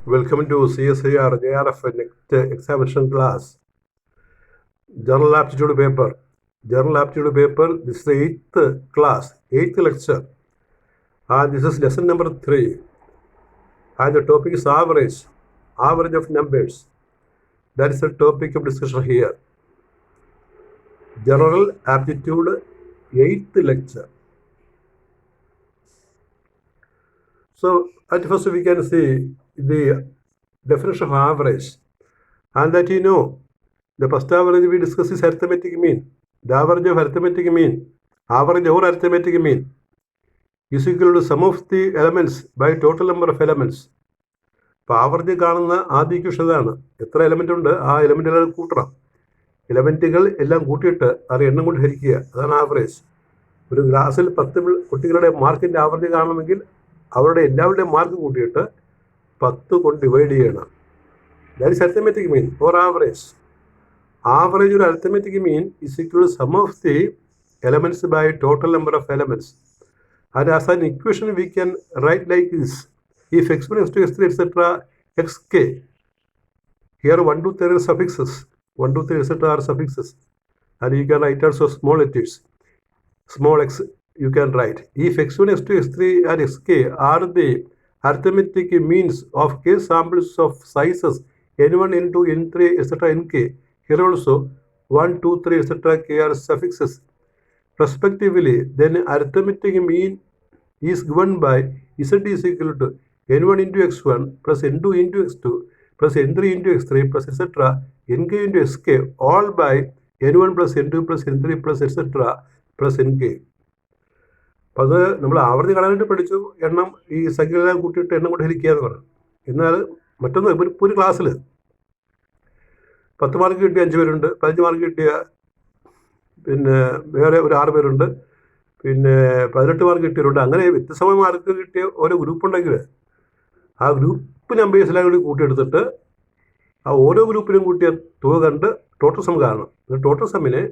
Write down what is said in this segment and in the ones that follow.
Welcome to CSIR JRF next examination class. General aptitude paper. General aptitude paper. This is the 8th class, 8th lecture. And this is lesson number 3. And the topic is average. Average of numbers. That is the topic of discussion here. General aptitude 8th lecture. So at first we can see the definition of average. And that the first average we discuss is arithmetic mean. The average of arithmetic mean, average over arithmetic mean, is equal to sum of the elements by total number of elements. അപ്പോൾ average കാണുന്ന ആദ്യ equation ഇതാണ്. എത്ര element ഉണ്ട്, ആ എലമെൻറ്റുകൾ കൂട്ടണം. എലമെൻറ്റുകൾ എല്ലാം കൂട്ടിയിട്ട് അത് എണ്ണം കൊണ്ട് ഹരിക്കുക, അതാണ് ആവറേജ്. ഒരു ക്ലാസ്സിൽ 10 കുട്ടികളുടെ മാർക്കിൻ്റെ ആവറേജ് കാണണമെങ്കിൽ അവരുടെ എല്ലാവരുടെയും മാർക്ക് കൂട്ടിയിട്ട് 10 കൊണ്ട് ഡിവൈഡ് ചെയ്യണം. That is arithmetic mean or average. Average or arithmetic mean is equal to sum of the elements by total number of elements. And as an equation we can write like this. If x1, x2, x3, etc. xk. Here 1, 2, 3 are suffixes. 1, 2, 3, etc. are suffixes. And you can write also small letters. Small x you can write. If x1, x2, x3 and xk are the arithmetic means of k samples of sizes n1, n2, n3, etc. nk. Here also 1, 2, 3, etc. k are suffixes respectively. Then arithmetic mean is given by z is equal to n1 into x1 plus n2 into x2 plus n3 into x3 plus etc. nk into sk all by n1 plus n2 plus n3 plus etc. plus nk. അപ്പോൾ അത് നമ്മൾ ആവൃത്തി കാണാനായിട്ട് പഠിച്ചു, എണ്ണം ഈ സംഖ്യകളെല്ലാം കൂട്ടിയിട്ട് എണ്ണം കൊണ്ട് ഹരിക്കുക എന്ന് പറഞ്ഞു. എന്നാൽ മറ്റൊന്ന് ഇപ്പോൾ ഒരു ക്ലാസ്സിൽ 10 മാർക്ക് കിട്ടിയ 5 പേരുണ്ട്, 15 മാർക്ക് കിട്ടിയ പിന്നെ വേറെ ഒരു 6 പേരുണ്ട്, പിന്നെ 18 മാർക്ക് കിട്ടിയവരുണ്ട്. അങ്ങനെ വ്യത്യസ്തമായ മാർക്ക് കിട്ടിയ ഓരോ ഗ്രൂപ്പ് ഉണ്ടെങ്കിൽ ആ ഗ്രൂപ്പ് നമ്പേഴ്സെല്ലാം കൂടി കൂട്ടിയെടുത്തിട്ട് ആ ഓരോ ഗ്രൂപ്പിലും കൂട്ടിയ തുക കണ്ട് ടോട്ടൽ സം കാണണം. ടോട്ടൽ സമ്മിനെ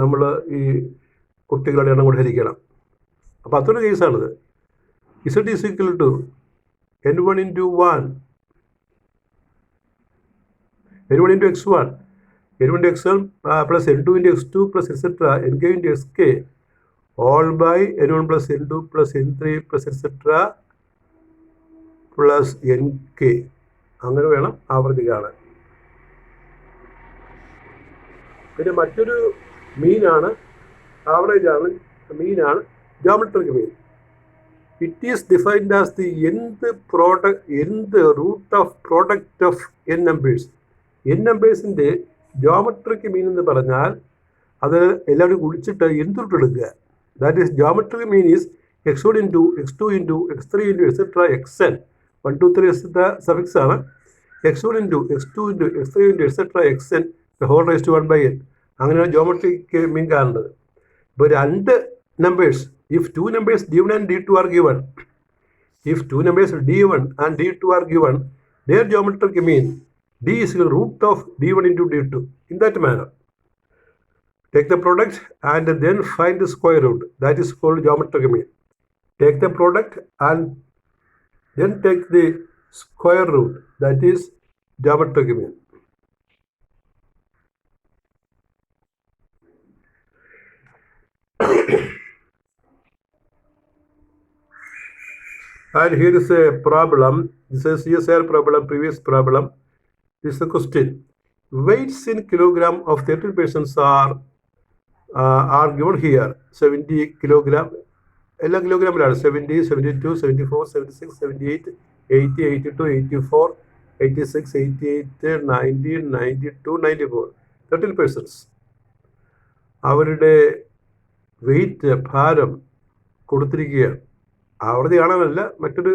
നമ്മൾ ഈ കുട്ടികളുടെ എണ്ണം കൊണ്ട് ഹരിക്കണം. അപ്പോൾ അതൊരു കേസാണിത്. Z is equal to n1 into 1 n1 into x1, n1 into x1 plus n2 into x2 plus etc. nk into sk all by n1 plus n2 plus n3 plus etc. plus nk. അങ്ങനെ വേണം ആവൃത്തി കാണാൻ. പിന്നെ മറ്റൊരു മീനാണ്, average ആണ്, മീനാണ് geometric mean. It is defined as the nth root of product of n numbers. n നമ്പേഴ്സിൻ്റെ ജോമെട്രിക് മീൻ എന്ന് പറഞ്ഞാൽ അത് എല്ലാവരും കുടിച്ചിട്ട് എന്ത് റൂട്ട് എടുക്കുക. That is geometric mean is x1 into x2 into x3 into etcetera xn. 1, 2, 3 etcetera suffix ആണ്. x1 into x2 into x3 into etcetera xn whole raise to 1/n. അങ്ങനെയാണ് ജോമെട്രിക് മീൻ കാണേണ്ടത്. ഇപ്പോൾ 2 numbers, if 2 numbers d1 and d2 are given, if 2 numbers d1 and d2 are given, their geometric mean d is the root of d1 into d2. In that manner, take the product and then find the square root. That is called geometric mean. Take the product and then take the square root. That is geometric mean. And here is a problem. This is CSIR problem, previous problem. This is the question. Weights in kilogram of 13 persons are given here. 70 kilogram. എല്ലാ കിലോഗ്രാമിലാണ് 70, 72, 74, 76, 78, 80, 82, 84, 86, 88, 90, 92, 94. 13 persons. അവരുടെ wait, ഭാരം കൊടുത്തിരിക്കുകയാണ്. ആവൃത്തി കാണാനല്ല, മറ്റൊരു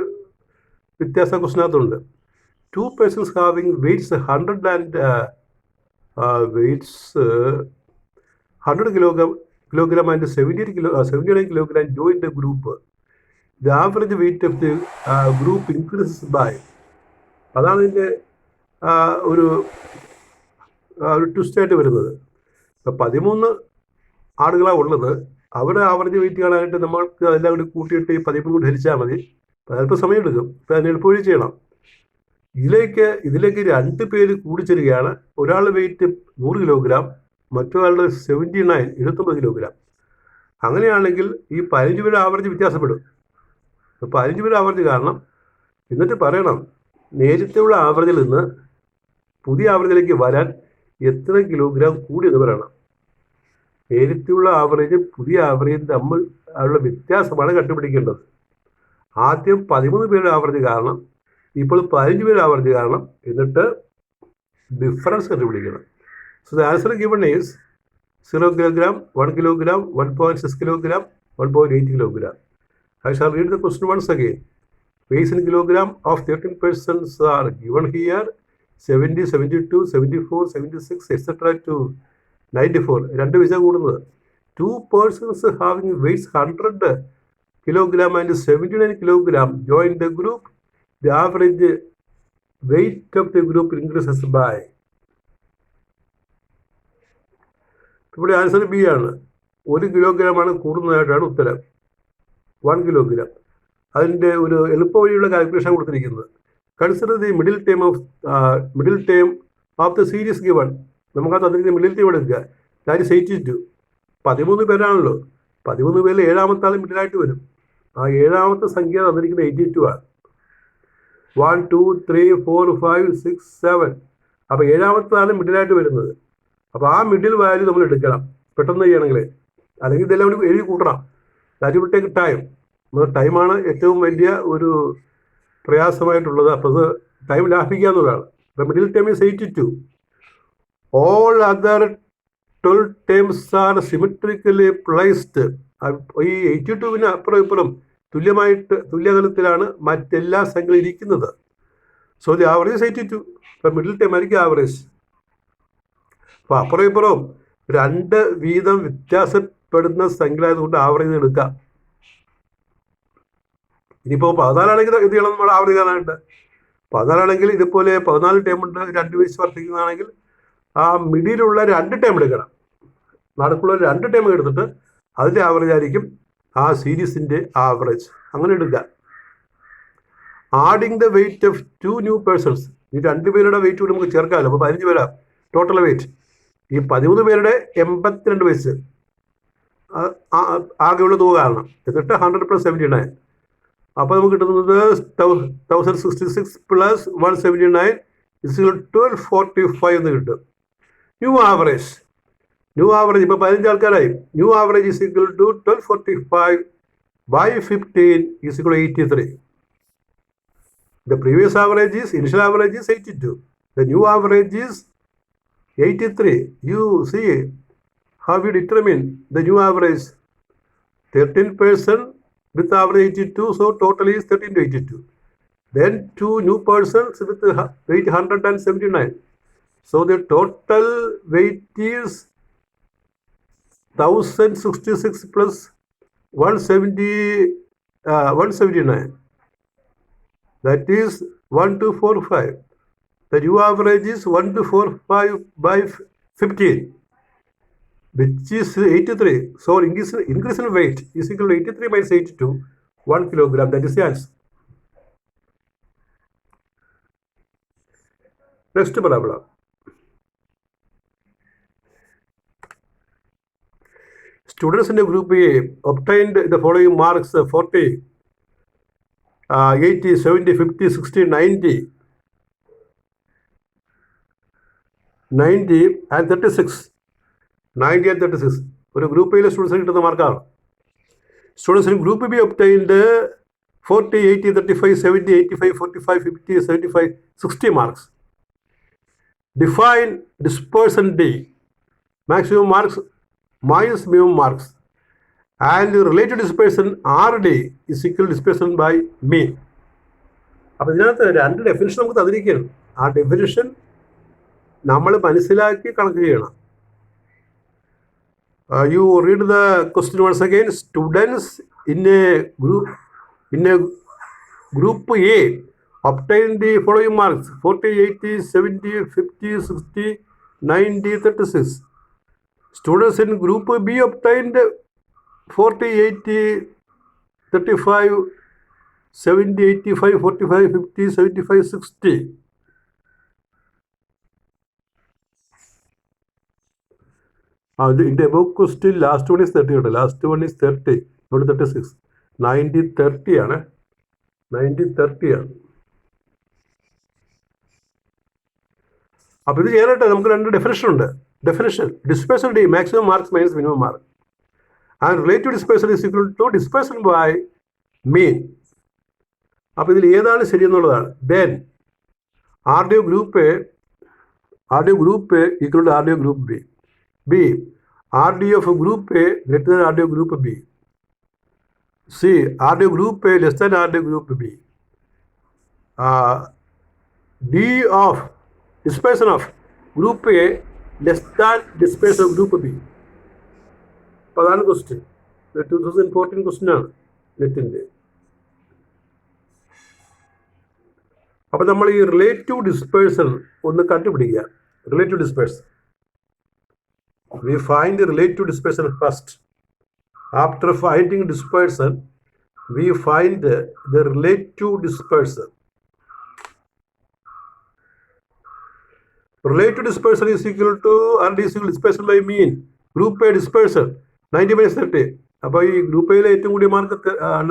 വ്യത്യാസ ക്വസ്റ്റിനകത്തുണ്ട്. 2 persons having weights 100 and weights 100 kilogram and 79 kilogram join the group. The average weight of the group increases by. അതാണ് ഇതിൻ്റെ ഒരു ട്വിസ്റ്റായിട്ട് വരുന്നത്. ഇപ്പം 13 ആളുകളാണ് ഉള്ളത്. അവരുടെ ആവറേജ് വെയിറ്റ് കാണാനായിട്ട് നമ്മൾക്ക് അതെല്ലാം കൂടി കൂട്ടിയിട്ട് ഈ 13 കൊണ്ട് ഹരിച്ചാൽ മതി. അല്പം സമയം എടുക്കും. അപ്പോൾ അതിന് എളുപ്പവഴി ചെയ്യണം. ഇതിലേക്ക് 2 പേര് കൂടിച്ചേരുകയാണ്. ഒരാളുടെ വെയിറ്റ് 100 കിലോഗ്രാം, മറ്റൊരാളുടെ 79 കിലോഗ്രാം. അങ്ങനെയാണെങ്കിൽ ഈ 15 പേരുടെ ആവറേജ് വ്യത്യാസപ്പെടും. 15 പേരുടെ ആവറേജ് കാരണം എന്നിട്ട് പറയണം നേരത്തെയുള്ള ആവറേജിൽ നിന്ന് പുതിയ ആവറേജിലേക്ക് വരാൻ എത്ര കിലോഗ്രാം കൂടി എന്ന് പറയണം. നേരത്തെയുള്ള ആവറേജും പുതിയ ആവറേജും തമ്മിൽ ഉള്ള വ്യത്യാസമാണ് കണ്ടുപിടിക്കേണ്ടത്. ആദ്യം 13 പേരുടെ ആവറേജ് കാരണം, ഇപ്പോൾ 15 പേരുടെ ആവറേജ് കാരണം, എന്നിട്ട് ഡിഫറൻസ് കണ്ടുപിടിക്കണം. So the answer given is 0 kilogram, 1 kilogram, 1.6 kilogram, 1.8 kilogram. I shall read the question once again. Weights in kilogram of 13 persons are given here: 70, 72, 74, 76, etc. to 94. 2 വിശ കൂടുന്നത്. 2 persons having weights 100 kilogram and 79 kilogram join the group. The average weight of the group increases by. ഇവിടെ answer B ആണ്. 1 കിലോഗ്രാമാണ് കൂടുന്നതായിട്ടാണ് ഉത്തരം. 1 kilogram. അതിൻ്റെ ഒരു എളുപ്പ വഴിയുള്ള calculation കൊടുത്തിരിക്കുന്നത്. Consider the middle term of the series given. നമുക്ക് ആ തന്നിരിക്കുന്ന മിഡിൽ ടേം എടുക്കുക. That is 82. 13 പേരാണല്ലോ. 13 പേരിൽ 7ാമത്തെ ആൾ മിഡിലായിട്ട് വരും. ആ 7ാമത്തെ സംഖ്യ തന്നിരിക്കുന്നത് 82 ആണ്. 1, 2, 3, 4, 5, 6, 7. അപ്പോൾ 7ാമത്തെ ആൾ മിഡിലായിട്ട് വരുന്നത്. അപ്പോൾ ആ മിഡിൽ വാല്യൂ നമ്മൾ എടുക്കണം പെട്ടെന്ന് ചെയ്യണമെങ്കിൽ. അല്ലെങ്കിൽ ഇതെല്ലാം കൂടി എഴുതി കൂട്ടണം. That will take time. ടൈമാണ് ഏറ്റവും വലിയ ഒരു പ്രയാസമായിട്ടുള്ളത്. അപ്പോൾ അത് ടൈം ലാഭിക്കാവുന്നതാണ്. The middle time is 82. All other 12 terms are symmetrically placed. ഈ 82വിന് അപ്പുറം ഇപ്പുറം തുല്യകലത്തിലാണ് മറ്റെല്ലാ സംഖ്യകളും ഇരിക്കുന്നത്. So the average 82. ഇപ്പം മിഡിൽ ടൈം ആയിരിക്കും ആവറേജ്. അപ്പോൾ അപ്പുറം ഇപ്പുറവും 2 വീതം വ്യത്യാസപ്പെടുന്ന സംഖ്യയായതുകൊണ്ട് ആവറേജ് എടുക്കാം. ഇനിയിപ്പോൾ 14 ഇത് ചെയ്യണം നമ്മൾ ആവറേജ് കാണാനായിട്ട്. 14 ഇതുപോലെ 14 ടേം ഉണ്ട്, 2 വെച്ച് വർദ്ധിക്കുന്നതാണെങ്കിൽ ആ മിഡിലുള്ള 2 ടേം എടുക്കണം. നടുക്കുള്ള 2 ടേം എടുത്തിട്ട് അതിൻ്റെ ആവറേജ് ആയിരിക്കും ആ സീരീസിൻ്റെ ആവറേജ്. അങ്ങനെ എടുക്കുക. Adding the weight of 2 new persons. ഈ 2 പേരുടെ വെയിറ്റ് കൂടി നമുക്ക് ചേർക്കാമല്ലോ. അപ്പോൾ 15 പേരാ ടോട്ടൽ വെയിറ്റ്. ഈ 13 പേരുടെ 82 വയസ്സ് ആകെയുള്ള തുക കാരണം. എന്നിട്ട് 100 + 79. അപ്പോൾ നമുക്ക് കിട്ടുന്നത് 1066 + 179 1245 എന്ന് കിട്ടും. ന്യൂ ആവറേജ് ഇപ്പോൾ 15 ആൾക്കാരായി. New average is equal to 1245 by 15 is equal to 83. The previous average is, initial average is 82. The new average is 83. You see how we determine the new average. 13% with average 82, so total is 13 to 82. Then 2 new persons with weight 179. So the total weight is 1066 plus 179. That is 1245. The new average is 1245 by 15, which is 83. So increase in weight is equal to 83 minus 82, 1 kilogram. That is the answer. Next parabola. Students in the group A obtained the following marks: 40, 80, 70, 50, 60, 90 and 36. 90 and 36. ഒരു group എയിലെ സ്റ്റുഡൻസിന് കിട്ടുന്ന മാർക്കാണ്. സ്റ്റുഡൻസിന് group B obtained 40, 80, 35, 70, 85, 45, 50, 75, 60 marks. Define dispersion D. Maximum marks minus minimum marks. And related dispersion RD is equal to dispersion by mean. അപ്പോൾ ഇതിനകത്ത് 2 definition നമുക്ക് തന്നിരിക്കുകയാണ്. ആ ഡെഫിനിഷൻ നമ്മൾ മനസ്സിലാക്കി കണക്ക് ചെയ്യണം. You read the question once again. Students in a group A obtain the following marks: 40, 80, 70, 50, 60, 90, 36. Students in group B obtained 40, 80, 35, 70, 85, 45, 50, 75, 60. In the above question, last one is 30. Last one is 30, not 36. 90, 30 ആണ്. 90, 30 ആണ്. അപ്പോൾ ഇത് ചെയ്യാനായിട്ട് നമുക്ക് രണ്ട് definition ഉണ്ട്. Definition, dispersion the maximum marks minus minimum mark. And relative dispersion is equal to dispersion by mean. അപ്പോൾ ഇതിൽ ഏതാണ് ശരിയെന്നുള്ളതാണ്. Then R D of group equal to R D of group B. B R D of group A greater than R D of group B. C R D of group A less than R D of group B. D of dispersion of group A less than dispersion of group B. പ്രധാന question, 2014 question ആണ് നെറ്റിൻ്റെ. അപ്പോൾ നമ്മൾ ഈ relative dispersion ഒന്ന് കണ്ടുപിടിക്കുക. Relative dispersion, we find the relative dispersion first. After finding dispersion, we find the relative dispersion. Relative dispersion is equal to R D is equal to dispersion by mean. Group A dispersion 90 minus 30. അപ്പോൾ ഈ group എയിലെ ഏറ്റവും കൂടിയ mark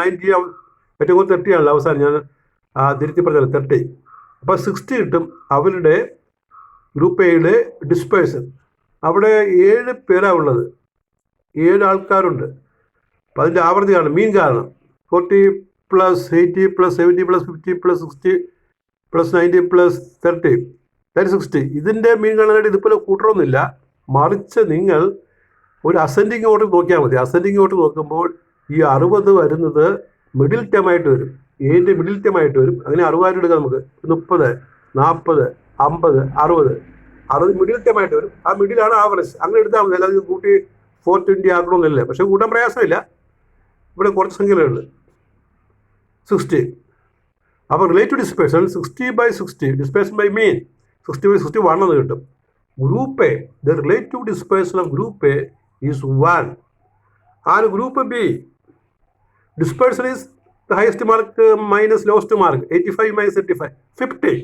90, ഏറ്റവും കൂടുതൽ 30 ആണല്ലോ. അവസാനം ഞാൻ തിരുത്തി പറഞ്ഞല്ലോ 30. അപ്പോൾ 60 കിട്ടും അവരുടെ ഗ്രൂപ്പ് എയുടെ ഡിസ്പേഴ്സൺ. അവിടെ 7 പേരാണ് ഉള്ളത്, 7 ആൾക്കാരുണ്ട്. അപ്പോൾ അതിൻ്റെ ആവൃത്തിയാണ് മീൻ കാരണം 40 + 80 + 70 + 50 + 60 + 90 + 30 that is 60. ഇതിൻ്റെ മീൻ കാണാനായിട്ട് ഇതുപോലെ കൂട്ടണമെന്നില്ല, മറിച്ച് നിങ്ങൾ ഒരു അസെൻഡിങ് ഓർഡർ നോക്കിയാൽ മതി. അസെൻഡിങ് ഓർഡർ നോക്കുമ്പോൾ ഈ 60 വരുന്നത് മിഡിൽ ടേമായിട്ട് വരും, ഏതിൻ്റെ മിഡിൽ ടേമായിട്ട് വരും. അങ്ങനെ 60 എടുക്കാം നമുക്ക്. 30, 40, 50, 60 മിഡിൽ ടേമായിട്ട് വരും. ആ മിഡിലാണ് ആവറേജ്. അങ്ങനെ എടുത്താൽ മതി, അല്ലാതെ കൂട്ടി 420 ആക്കണമെന്നില്ല. പക്ഷേ കൂട്ടാൻ പ്രയാസമില്ല, ഇവിടെ കുറച്ച് സംഖ്യകളുണ്ട്. 60. അപ്പോൾ relative dispersion 60/60 dispersion by mean 60/61 എന്ന് കിട്ടും. Group A, the relative dispersion of group A is 1. And group B dispersion is the highest mark minus lowest mark 85 - 35 50.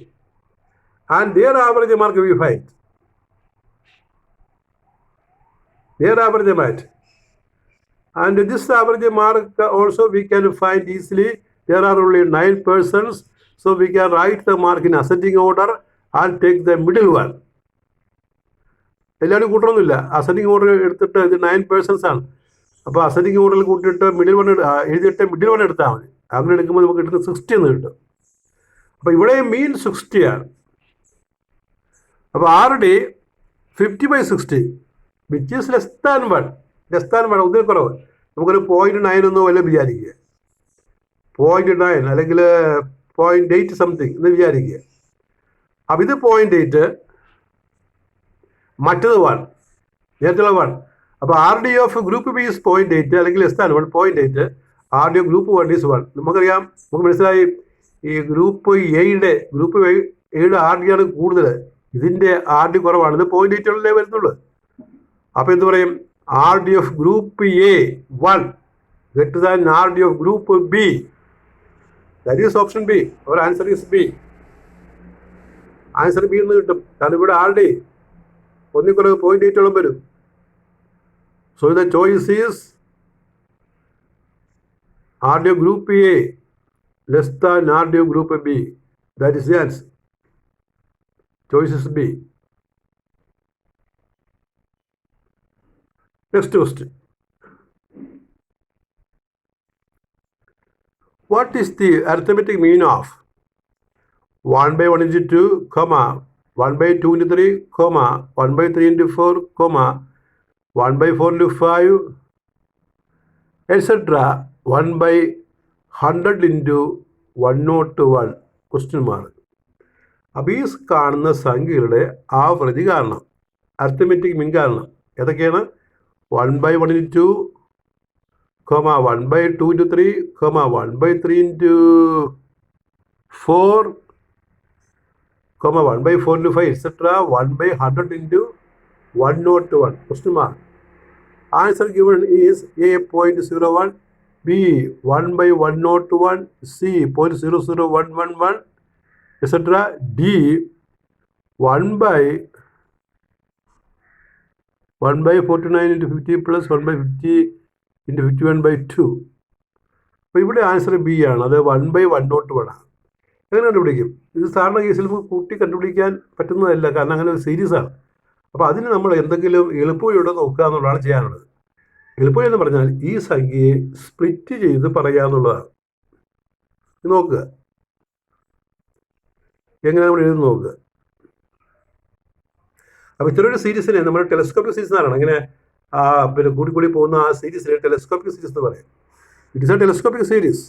And their average mark we find. Their average mark. And this average mark also we can find easily. There are only 9 persons. So we can write the mark in ascending order and take the middle one. എല്ലാവരും കൂട്ടണമെന്നില്ല. Ascending order എടുത്തിട്ട് ഇത് 9 persons ആണ്. അപ്പോൾ ascending ഓർഡറിൽ കൂട്ടിയിട്ട് middle one എഴുതിയിട്ട് middle one എടുത്താൽ മതി. അങ്ങനെ എടുക്കുമ്പോൾ നമുക്ക് കിട്ടുന്നത് 60 എന്ന് കിട്ടും. അപ്പോൾ ഇവിടെ മീൻ 60 ആണ്. അപ്പോൾ R D 50/60 which is less than 1. ഒന്നിൽ കുറവ്. നമുക്കൊരു 0.9 എന്നോ വല്ല വിചാരിക്കുക, 0.9 അല്ലെങ്കിൽ 0.8 സംതിങ് എന്ന് വിചാരിക്കുക. അപ്പം ഇത് 0.8, മറ്റത് 1, നേരത്തെ 1. അപ്പോൾ R D of group B is 0.8 അല്ലെങ്കിൽ less than 1, 0.8. R D of group 1 is 1. നമുക്കറിയാം, നമുക്ക് മനസ്സിലായി ഈ ഗ്രൂപ്പ് എയുടെ ആർ ഡി ആണ് കൂടുതൽ, ഇതിൻ്റെ ആർ ഡി കുറവാണ്. ഇത് 0.8 വരുന്നുള്ളൂ. അപ്പോൾ എന്ത് പറയും? R D of group A 1 greater than R D of group B. That is option B. Our answer is B. Answer B എന്ന് കിട്ടും. കാരണം ഇവിടെ ആർ ഡി ഒന്നിൽ കുറവ് 0.8 വരും. So the choice is R D of group A less than R D of group B. That is the answer. Choice is B. Next question. What is the arithmetic mean of 1/1 into 2, 1/2 into 3, 1/3 into 4, 1/4 into 5, etc. 1/100 into 101? Question mark. അപ്പോൾ ഈ കാണുന്ന സംഖ്യകളുടെ ആവൃത്തി കാരണം, arithmetic mean കാരണം ഏതൊക്കെയാണ്? 1/1 into 2, 1/2 into 3, 1/3 into 4, 1/4 into 5, etc. 1/100 into 101? Question mark. Answer given is A 0.01, B 1/101, C 0.00111, etc. D 1/100 1/49 into 50 plus 1/50 into 51/2. അപ്പോൾ ഇവിടെ ആൻസർ ബി ആണ്. അത് 1/101 ആണ്. എങ്ങനെ കണ്ടുപിടിക്കും? ഇത് സാധാരണ കേസിൽ കൂട്ടി കണ്ടുപിടിക്കാൻ പറ്റുന്നതല്ല, കാരണം അങ്ങനെ ഒരു സീരീസാണ്. അപ്പോൾ അതിന് നമ്മൾ എന്തെങ്കിലും എളുപ്പവഴിയോടെ നോക്കുക എന്നുള്ളതാണ് ചെയ്യാനുള്ളത്. എളുപ്പവഴി എന്ന് പറഞ്ഞാൽ ഈ സംഖ്യയെ സ്പ്ലിറ്റ് ചെയ്ത് പറയുക എന്നുള്ളതാണ്. നോക്കുക എങ്ങനെ നമ്മൾ എഴുതി നോക്കുക. അപ്പോൾ ഇത്തരൊരു സീരീസിനെ നമ്മൾ ടെലസ്കോപ്പിക് സീരീസ് എന്നാണ് ഇങ്ങനെ പിന്നെ കൂടി പോകുന്ന ആ സീരീസിനെ ടെലസ്കോപ്പിക് സീരീസ് എന്ന് പറയും. It is A telescopic series.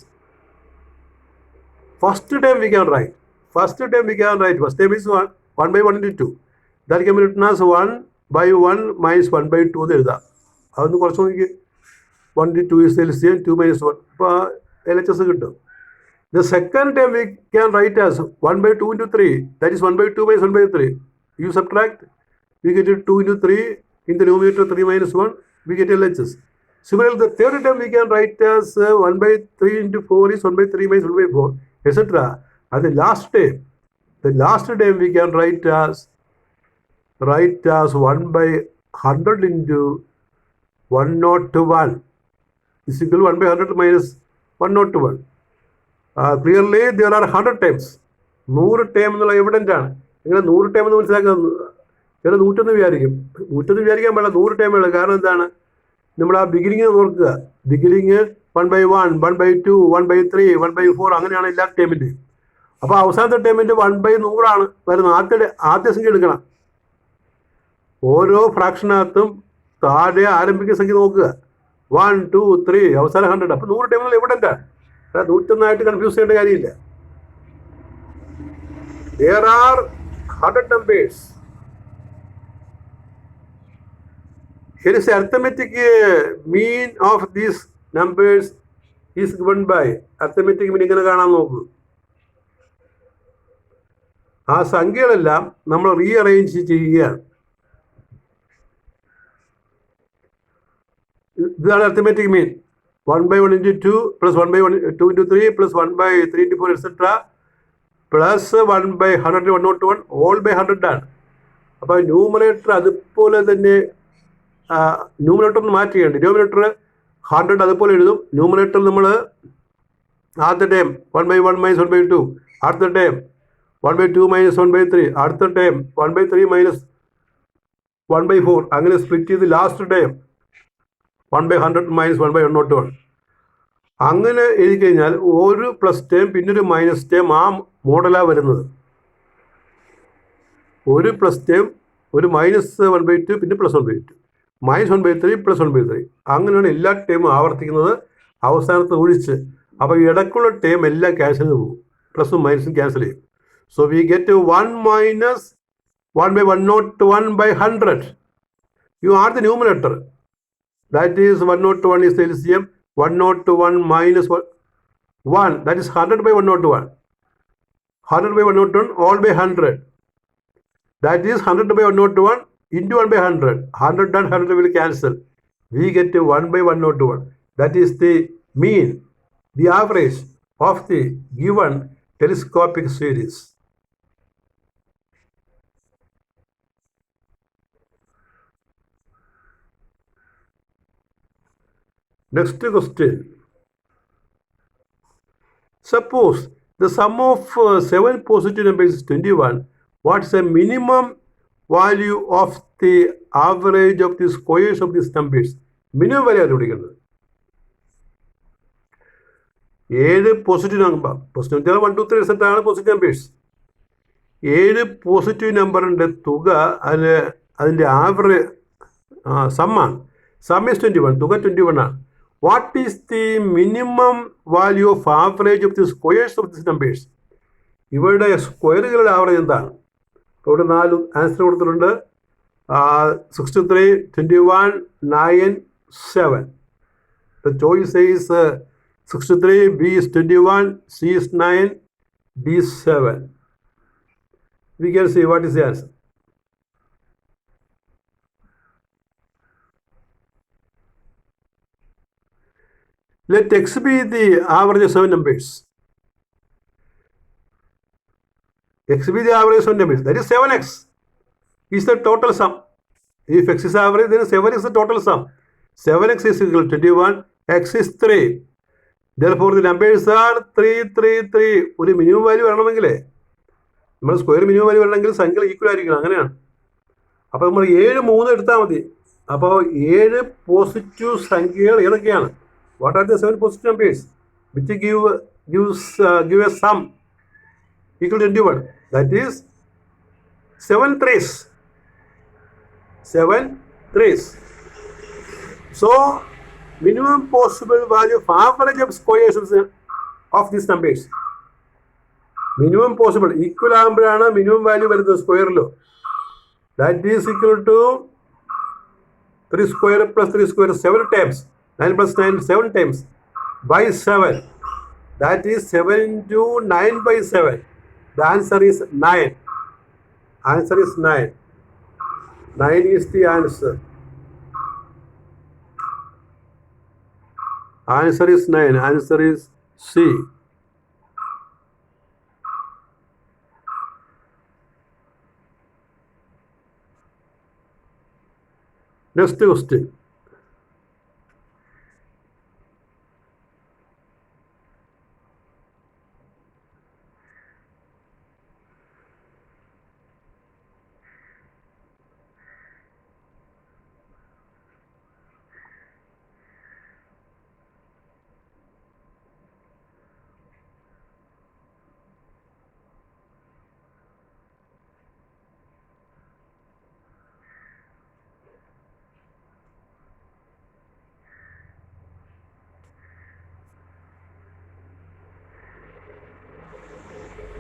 First term we can write. First term is 1/1 into 2. That can be written as 1/1 minus 1/2 എന്ന് എഴുതാം. അതൊന്ന് കുറച്ച് നോക്കി. 1 into 2 is LCM, 2 minus 1. അപ്പോൾ LHS കിട്ടും. The second term we can write as 1/2 into 3. That is 1/2 minus 1/3. You subtract, we get 2 into 3. In the numerator 3 minus 1, we get LHS. Similarly, the third term we can write as 1/3 into 4 is 1/3 minus 1/4. etc. And the last term we can write as 1/100 into 101 is equal to 1/100 minus 101. Clearly there are 100 terms. 100 term എന്നുള്ള evident ആണ്. ഇങ്ങനെ 100 term എന്ന് മനസ്സിലാക്കുന്നത് ചില 100 വിചാരിക്കും. 100 വിചാരിക്കാൻ പാടില്ല, 100 ടേമുകൾ. കാരണം എന്താണ്? നമ്മൾ ആ ബിഗിനിങ് നോക്കുക. ബിഗിനിങ് 1/1, 1/2, 1/3, 1/4 അങ്ങനെയാണ് എല്ലാ ടേമിൻ്റെയും. അപ്പോൾ അവസാനത്തെ ടേമിൻ്റെ 1/100 വരുന്നത്. ആദ്യ സംഖ്യ എടുക്കണം. ഓരോ ഫ്രാക്ഷനകത്തും താഴെ ആരംഭിക്കുന്ന സംഖ്യ നോക്കുക. 1, 2, 3 അവസാനം 100. അപ്പോൾ 100 ടേമുകൾ എവിടെന്താണ്? 101 കൺഫ്യൂസ് ചെയ്യേണ്ട കാര്യമില്ല. There are 100 numbers. Here is arithmetic mean of these numbers is given by arithmetic mean. ഇങ്ങനെ കാണാൻ നോക്കൂ. ആ സംഖ്യകളെല്ലാം നമ്മൾ റീഅറേഞ്ച് ചെയ്യുകയാണ്. ഇതാണ് arithmetic mean. 1/1 into 2 plus 1/1 2 into 3 plus 1/3 into 4 etc. plus 1/100 101 all by 100 ആണ്. അപ്പോൾ ന്യൂമറേറ്റർ അതുപോലെ തന്നെ ന്യൂമറേറ്റർ ഒന്ന് മാറ്റുകയുണ്ട്. ഡിനോമിനേറ്റർ 100 അതുപോലെ എഴുതും. ന്യൂമറേറ്റർ നമ്മൾ ആദ്യത്തെ ടേം 1/1 minus 1/2, അടുത്ത ടേം 1/2 minus 1/3, അടുത്ത ടേം 1/3 minus 1/4, അങ്ങനെ സ്പ്ലിറ്റ് ചെയ്ത് ലാസ്റ്റ് ടേം 1/100 minus 1/101 അങ്ങനെ എഴുതി കഴിഞ്ഞാൽ ഒരു പ്ലസ് ടേം പിന്നൊരു മൈനസ് ടേം ആ മോഡലാണ് വരുന്നത്. ഒരു പ്ലസ് ടേം, ഒരു -1/2, പിന്നെ +1/2, -1/3, +1/3 അങ്ങനെയാണ് എല്ലാ ടേമും ആവർത്തിക്കുന്നത് അവസാനത്ത് ഒഴിച്ച്. അപ്പോൾ ഇടയ്ക്കുള്ള ടേം എല്ലാം ക്യാൻസൽ ചെയ്ത് പോകും. പ്ലസും മൈനസും ക്യാൻസൽ ചെയ്യും. So we get 1 minus 1/101/100. You are the numerator. That is 101 is the LCM. 101 minus 1, that is 100/101. 100/101 all by 100. That is 100/101 into 1/100. 100 and 100 will cancel. We get 1/101. That is the mean, the average of the given telescopic series. Next question. Suppose the sum of 7 positive numbers is 21. What is the minimum value of the average of the squares of these numbers? Minimum value കണ്ടുപിടിക്കുന്നത്. 7 positive number, positive 1, 2, 3 etc. ആണ് positive numbers. 7 positive നമ്പറിൻ്റെ തുക അതിൻ്റെ average സമ്മാണ്. Some is 21, തുക 21 ആണ്. What is the minimum value of average of the squares of these numbers? ഇവരുടെ സ്ക്വയറുകളുടെ average എന്താണ്? ഇവിടെ 4 ആൻസർ കൊടുത്തിട്ടുണ്ട്. 63, 21, 9, 7. The choice is 63, B is 21, C is 9, D is 7. We can see what is the answer. Let X be the average of 7 numbers. X be the average of 7 numbers. That is 7X is the total sum. If x is average, then 7 is the total sum. 7x is equal to 21, x is 3. Therefore, the numbers are 3, 3, 3. ഒരു minimum value വരണമെങ്കിലേ നമ്മൾ square minimum value വരണമെങ്കിൽ സംഖ്യകൾ equal ആയിരിക്കണം, അങ്ങനെയാണ്. അപ്പോൾ നമ്മൾ 7, 3 എടുത്താൽ മതി. അപ്പോൾ 7 പോസിറ്റീവ് സംഖ്യകൾ ഏതൊക്കെയാണ്? What are the 7 positive numbers which give a sum equal to 21? That is 7 threes. 7 threes. So, minimum possible value of average of squares of these numbers. Minimum possible. Equal ആകുമ്പോഴാണ് മിനിമം വാല്യൂ വരുന്നത് സ്ക്വയറിലോ. That is equal to 3 square plus 3 square 7 times. 9 plus 9 7 times by 7. That is 7 into 9 by 7. The answer is 9. Answer is 9. 9 is the answer. Answer is 9. Answer is C. Next question.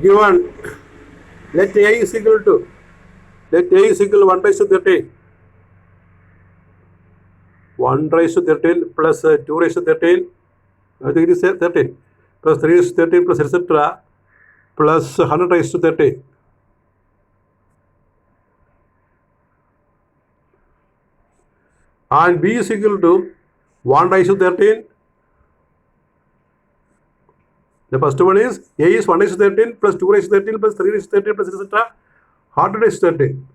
Given, let A is equal to 1 raised to 13. 1 raised to 13 plus 2 raised to 13. I think it is 13. Plus 3 raised to 13 plus etc. plus 100 raised to 13. And B is equal to 1 raised to 13. The first one is A is 1 raised to 13 plus 2 raised to 13 plus 3 raised to 13 plus etc. 100 raised to 13.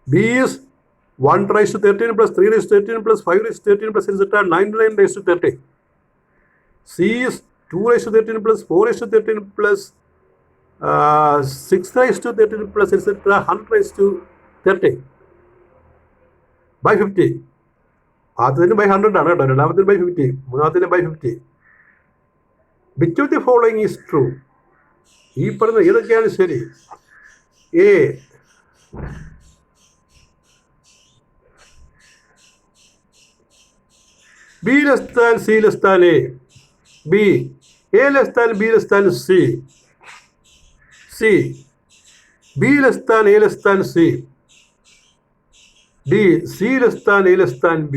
B is 1 raised to 13 plus 3 raised to 13 plus 5 raised to 13 plus etc. 99 raised to 13. C is 2 raised to 13 plus 4 raised to 13 plus 6 raised to 13 plus etc. 100 raised to 13 by 50. ആദ്യത്തിന് by 100 ആണ് കേട്ടോ, രണ്ടാമത്തിന് by 50, മൂന്നാമത്തിന് by 50. Which of the following is true? ഈ പറഞ്ഞ ഏതൊക്കെയാണ് ശരി? A, B less than C less than A. B, A less than B less than C. C, B less than A less than C. D, C less than A less than B.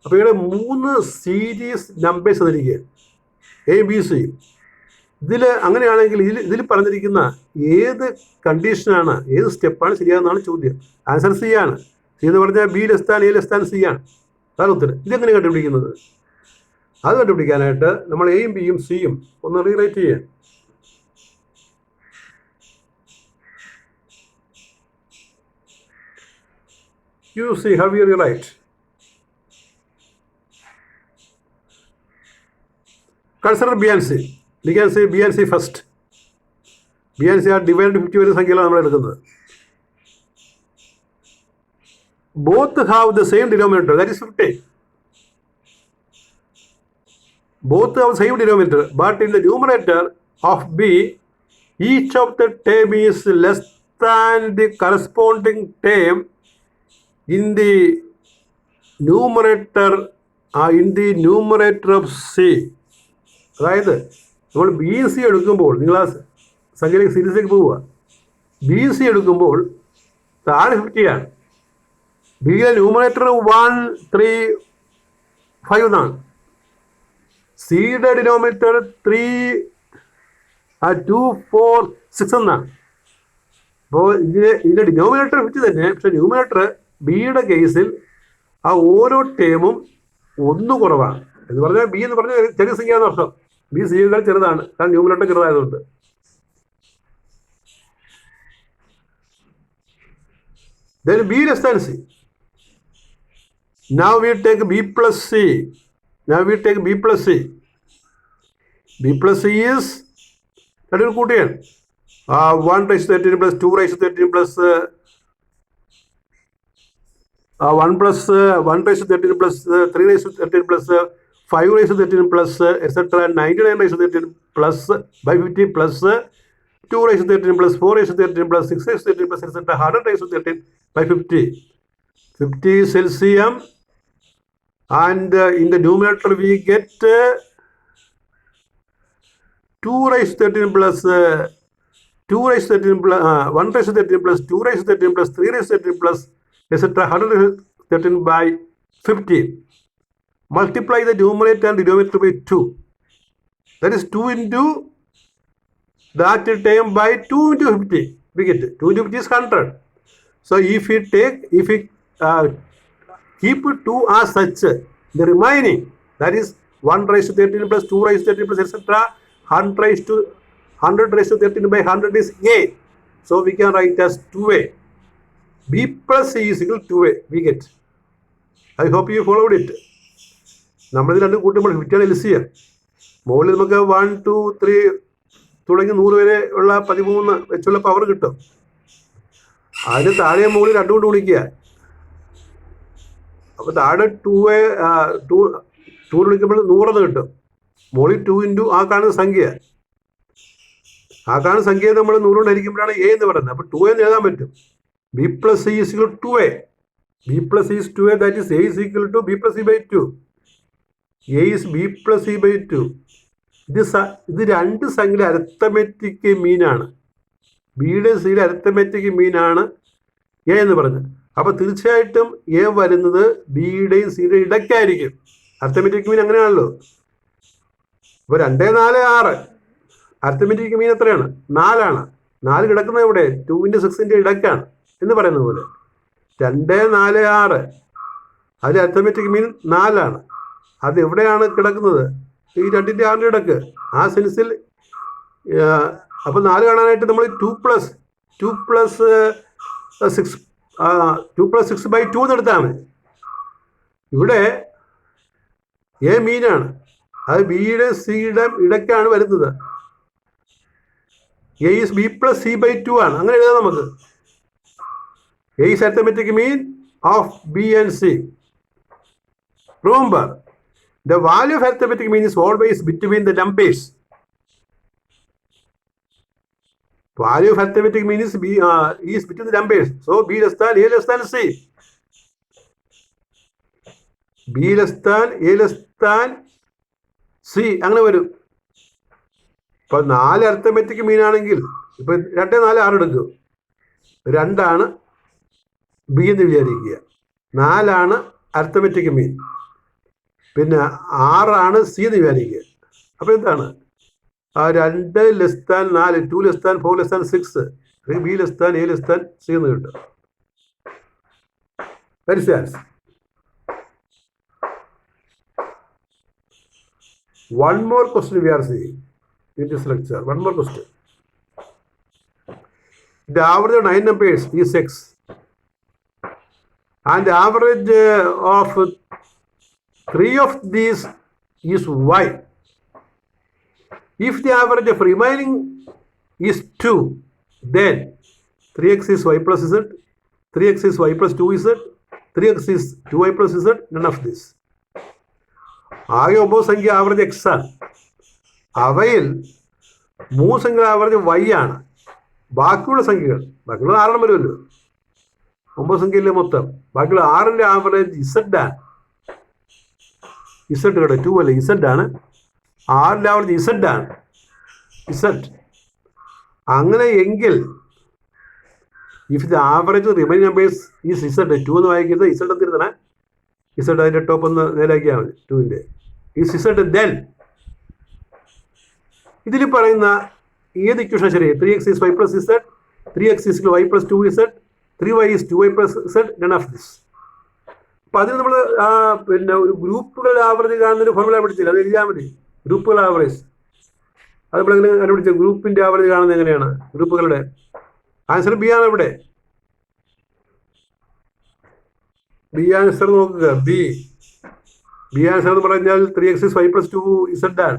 അപ്പോൾ ഇവിടെ 3 series numbers തന്നിരിക്കുക, A B C. അങ്ങനെയാണെങ്കിൽ ഇതിൽ പറഞ്ഞിരിക്കുന്ന ഏത് കണ്ടീഷനാണ്, ഏത് സ്റ്റെപ്പാണ് ശരിയാണെന്നാണ് ചോദ്യം. ആൻസർ സി ആണ്. സി എന്ന് പറഞ്ഞാൽ be less than A less than C ആണ്. അതാണ് ഉത്തരം. ഇതെങ്ങനെ കണ്ടുപിടിക്കുന്നത്? അത് കണ്ടുപിടിക്കാനായിട്ട് നമ്മൾ എയും ബിയും സിയും ഒന്ന് റീറൈറ്റ് ചെയ്യാം. You see how you rewrite. Consider B and C. We can say B and C first. B and C are divided 50 വരുന്ന സംഖ്യകളാണ് നമ്മൾ എടുക്കുന്നത്. Both have the same denominator, that is 50. Both have the same denominator, but in the numerator of B, each of the term is less than the corresponding term in the numerator of C. അതായത് നമ്മൾ B C എടുക്കുമ്പോൾ, നിങ്ങൾ ആ സംഖ്യയിലേക്ക് സീരീസിലേക്ക് പോവുക, B C എടുക്കുമ്പോൾ താഴെ 50 ആണ്. ബിയിലെ ന്യൂമറേറ്റർ 1, 3, 5 എന്നാണ്. സിയുടെ ഡിനോമിനേറ്റർ 3, 2, 4, 6 എന്നാണ്. അപ്പോൾ ഇതിൻ്റെ ഡിനോമിനേറ്റർ 50 തന്നെ, പക്ഷേ ന്യൂമറേറ്റർ ബിയുടെ കേസിൽ ആ ഓരോ ടേമും 1 കുറവാണ്. എന്ന് പറഞ്ഞാൽ ബി എന്ന് പറഞ്ഞാൽ ചെറിയ സംഖ്യയാണെന്ന് അർത്ഥം. ബി സിയേക്കാൾ ചെറുതാണ്, കാരണം numerator ചെറുതായതുകൊണ്ട്. Then B less than C. Now we take B plus C. Now we take B plus C. B plus C is, that will put in 1 raised to 13 plus 2 raised to 13 plus 1 plus 1 raised to 13 plus 3 raised to 13 plus 5 raised to 13 plus etc. 99 raised to 13 plus by 50 plus 2 raised to 13 plus 4 raised to 13 plus 6 raised to 13 plus etc. 100 raised to 13 by 50. 50 is LCM, and in the numerator we get 2 raised to 13 plus 2 raised to 13 plus 1 raised to 13 plus 2 raised to 13 plus 3 raised to 13 plus etc. 113 by 50. Multiply the numerator and denominator by 2. That is 2 into that term by 2 into 50. We get it. 2 into 50 is 100. So if we keep 2 as such, the remaining, that is 1 raised to 13 plus 2 raised to 13 plus etc. 100 raised to 13 by 100 is A. So we can write as 2A. B plus C is equal to 2A. We get. I hope you followed it. നമ്മളിത് രണ്ടും കൂട്ടുമ്പോൾ 50 ആണ് എൽസിയ. മുകളിൽ നമുക്ക് 1, 2, 3 തുടങ്ങി 100 വരെ ഉള്ള 13 വെച്ചുള്ള പവർ കിട്ടും. അതിന് താഴെ മുകളിൽ 2 കൊണ്ട് ഗുണിക്കുക. അപ്പോൾ താഴെ 2 വിളിക്കുമ്പോൾ 100 കിട്ടും. മുകളിൽ 2 ഇൻറ്റു ആ കാണുന്ന സംഖ്യ. ആ കാണുന്ന സംഖ്യ നമ്മൾ 100 കൊണ്ട് ഹരിക്കുമ്പോഴാണ് എ എന്ന് പറയുന്നത്. അപ്പോൾ 2 എന്ന് എഴുതാൻ പറ്റും. B plus C is equal to 2A. B plus C is 2A, that is A is equal to B plus C by 2. A is B plus C by 2. ഇത് രണ്ട് സംഖ്യയുടെ അരിത്തമെറ്റിക് മീനാണ്. ബിയുടെ സിയുടെ അരിത്തമെറ്റിക് മീനാണ് എ എന്ന് പറഞ്ഞത്. അപ്പോൾ തീർച്ചയായിട്ടും എ വരുന്നത് ബിയുടെയും സിയുടെയും ഇടയ്ക്കായിരിക്കും. അരിത്തമെറ്റിക് മീൻ അങ്ങനെയാണല്ലോ. അപ്പോൾ 2, 4, 6 അരിത്തമെറ്റിക് മീൻ എത്രയാണ്? 4 ആണ്. 4 കിടക്കുന്നത് എവിടെ? 2 × 6 ഇടയ്ക്കാണ് എന്ന് പറയുന്ന പോലെ 2, 4, 6 അതിൽ അരിത്തമെറ്റിക് മീൻ 4 ആണ്. അത് എവിടെയാണ് കിടക്കുന്നത്? ഈ 2 ൻ്റെ 6 ഇടയ്ക്ക്. ആ സെൻസിൽ അപ്പോൾ 4 കാണാനായിട്ട് നമ്മൾ 2 plus 6 by 2 എന്ന് എടുത്താൽ മതി. ഇവിടെ എ മീനാണ്. അത് ബിയുടെ സിയുടെ ഇടയ്ക്കാണ് വരുന്നത്. A is B plus C by 2 ആണ്. അങ്ങനെ എഴുതാം നമുക്ക്. A is arithmetic mean of B and C. Remember, the value of arithmetic mean is always between the numbers. Value of arithmetic mean is between the numbers. So B less than A less than C. B less than A less than C. അങ്ങനെ വരും. ഇപ്പോൾ 4 arithmetic മീനാണെങ്കിൽ ഇപ്പോൾ 2, 4, 6 എടുക്കും. 2 ആണ് B എന്ന് വിചാരിക്കുക. 4 ആണ് arithmetic mean. പിന്നെ 6 ആണ് സി എന്ന് വിചാരിക്കുക. അപ്പോൾ എന്താണ്? 2 less than 4, 2 less than 4 less than 6, be less than A less than C എന്ന് കിട്ടും. That is the answer. One more question we are seeing in this lecture. One more question. The average of 9 numbers is X, and the average of 3 of these is Y. If the average of remaining is 2, then 3x is y plus z, 3x is y plus 2z, 3x is 2y plus z, none of this. ആകെ 9 സംഖ്യ average X ആണ്. അവയിൽ 3 സംഖ്യ average Y ആണ്. ബാക്കിയുള്ള സംഖ്യകൾ, ബാക്കിയുള്ള 6 വരുമല്ലോ, 9 സംഖ്യയിലെ മൊത്തം, ബാക്കിയുള്ള 6ന്റെ ആവറേജ് ഇസഡ് ആണ്. ഇസഡ് കേട്ടോ, 2 അല്ല, ഇസഡ് ആണ്. 6ന്റെ ആവറേജ് ഇസഡ് ആണ്. ഇസഡ് അങ്ങനെ എങ്കിൽ if the average remaining numbers is Z, 2 എന്ന് വായിക്കരുത്, ഇസഡ് എന്ന് എഴുതണേ. ഇസഡ് അതിൻ്റെ ടോപ്പ് ഒന്ന് നേരാക്കിയാൽ മതി. 2ന്റെ ഈസ് ഇസഡ്. ദെൻ ഇതിൽ പറയുന്ന ഏത് ഇക്വേഷൻ ശരി? 3x is y plus z, 3x is y plus 2z, 3y is 2y plus z, none of this. അപ്പം അതിന് നമ്മൾ പിന്നെ ഒരു ഗ്രൂപ്പുകൾ ആവറേജ് കാണുന്നൊരു ഫോർമുല പഠിച്ചില്ല, അത് എഴുതിയാൽ മതി. ഗ്രൂപ്പുകൾ ആവറേജ് അത് നമ്മളെങ്ങനെ കണ്ടുപിടിച്ചത്? ഗ്രൂപ്പിൻ്റെ ആവറേജ് കാണുന്നത് എങ്ങനെയാണ്? ഗ്രൂപ്പുകളുടെ ആൻസർ ബി ആണ് ഇവിടെ. ബി ആൻസർ നോക്കുക. ബി ആൻസർ എന്ന് പറഞ്ഞാൽ 3x is 5 plus 2z ആണ്.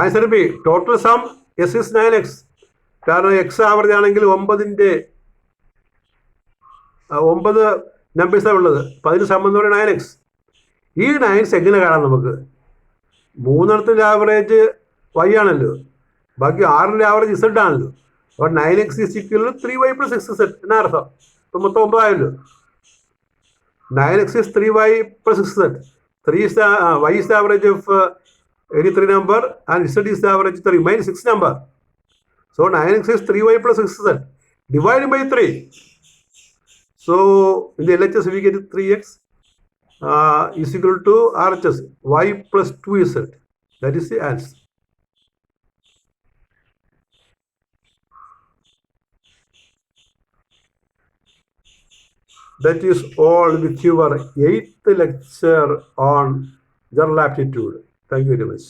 Answer B. Total some S is 9x. കാരണം എക്സ് ആവറേജ് ആണെങ്കിൽ 9 നമ്പേഴ്സാണ് ഉള്ളത്. അപ്പോൾ അതിന് സം എന്ന് പറയുന്നത് 9x. ഈ 9s എങ്ങനെ കാണാം നമുക്ക്? 3 ആവറേജ് y ആണല്ലോ, ബാക്കി 6 ആവറേജ് z ആണല്ലോ. അപ്പോൾ 9x is equal to 3y plus 6z എന്നാ അർത്ഥം. ഇപ്പം മൊത്തം 9 ആയല്ലോ. 9x is 3y plus 6z. Y is the average of any 3 number and z is the average of the remaining 6 number. So 9x is 3y plus 6z divided by 3. So in the LHS we get 3x is equal to RHS y plus 2z. That is the answer. That is all with your 8th lecture on general aptitude. Thank you very much.